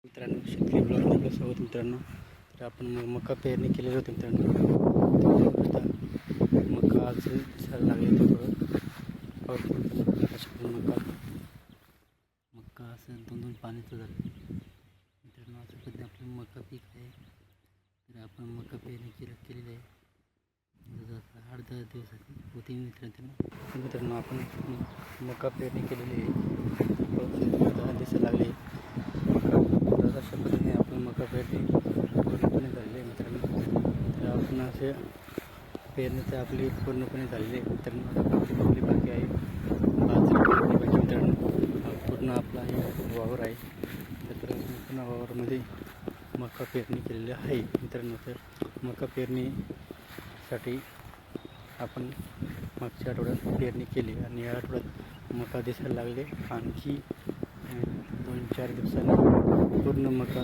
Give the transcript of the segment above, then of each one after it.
मित्रांनो, शेतकरी ब्लॉगमध्ये आपलं स्वागत मित्रांनो. तर आपण मका पेरणी केलेली होती मित्रांनो. मका आज झालं लागले तो मका असं दोन पाण्याचं झालं मित्रांनो. असं पद्धतीने आपलं मका पीक आहे. तर आपण मका पेरणी केलेली आहे. जसं 8-10 दिवसाची होती मित्रांनो. आपण मका पेरणी केलेली आहे. 10 दिवस लागले. अशा पद्धतीने आपण मका पेरणी पूर्णपणे झालेली आहे मित्रांनो. तर आपण असे पेरणी तर आपली पूर्णपणे झालेली आहे मित्रांनो. आपली बाकी आहे बाजरी बाकी मित्रांनो. पूर्ण आपला हे वावर आहे. तर पूर्ण वावरमध्ये मका पेरणी केलेली आहे मित्रांनो. तर मका पेरणीसाठी आपण मागच्या आठवड्यात पेरणी केली आणि या आठवड्यात मका दिसायला लागले. आणखी 2-4 दिवसांनी पूर्ण मका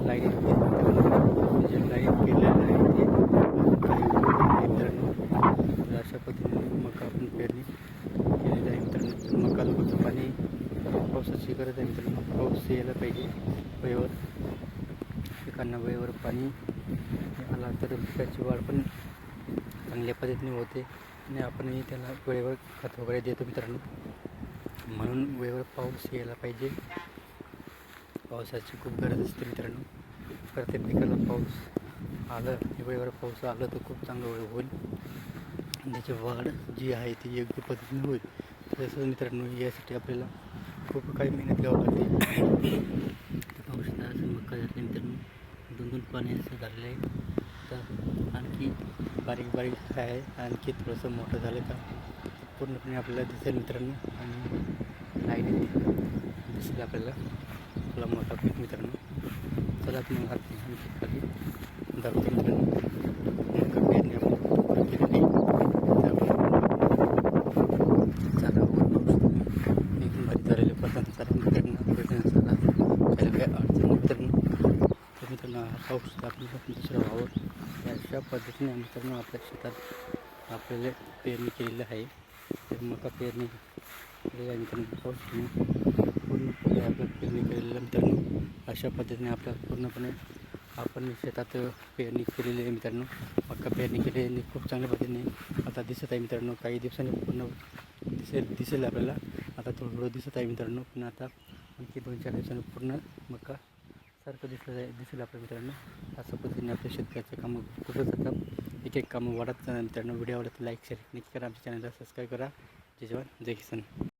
लाईट जे लाईट केलेलं आहे ते काही मित्रांनो. तर अशा पद्धतीने मका आपण पेरणी केलेली आहे मित्रांनो. मकाला फक्त पाणी पावसाची गरज आहे मित्रांनो. पाऊस यायला पाहिजे वेळेवर. पिकांना वेळेवर पाणी आला तर पिकाची वाढ पण चांगल्या पद्धतीने होते आणि आपणही त्याला वेळेवर खत वगैरे देतो मित्रांनो. म्हणून वेळेवर पाऊस यायला पाहिजे. पावसाची खूप गरज असते मित्रांनो. प्रत्येक पिकाला पाऊस आलं वेळेवर पाऊस आलं तर खूप चांगलं होईल. त्याची वाढ जी आहे ती योग्य पद्धतीने होईल. तसंच मित्रांनो, यासाठी आपल्याला खूप काही मेहनत घ्यावं लागते. तर औषध असं मका घातले मित्रांनो. 2-2 पाणी असं झालेलं आहे. तर आणखी बारीक आहे. आणखी थोडंसं मोठं झालं का पूर्णपणे आपल्याला दिसेल मित्रांनो. आणि लाईट दिसेल आपल्याला आपला मोठा पीक मित्रांनो. चला मग आणखी खाली दाखवतो मित्रांनो. मका पेरणी आपण पूर्ण केलेली एकदम भारी झालेले पसंत चालू मित्रांनो. पेरण्याचा त्याला काय अडचण मित्रांनो. तर मित्रांनो, पाऊस आपण दुसरा वावर अशा पद्धतीने मित्रांनो आपल्या शेतात आपल्याला पेरणी केलेली आहे. तर मका पेरणी केलेली आहे मित्रांनो. पाऊस पूर्णपणे आपलं पेरणी केलेलं मित्रांनो. अशा पद्धतीने आपल्या पूर्णपणे आपण शेतात पेरणी केलेली आहे मित्रांनो. मका पेरणी केलेली आणि खूप चांगल्या पद्धतीने आता दिसत आहे मित्रांनो. काही दिवसांनी पूर्ण दिसेल आपल्याला. आता थोडं दिसत आहे मित्रांनो. पण आता आणखी 2-4 दिवसांनी पूर्ण मका सारखं दिसेल आपल्या मित्रांनो. अशा पद्धतीने आपल्या शेतकऱ्याचं कामं खूपच आता एक कामं वाढत जाणार मित्रांनो. व्हिडिओ आवडत लाईक शेअर नक्की करा. आमच्या चॅनलला सबस्क्राईब करा. जय जवान जय किसान.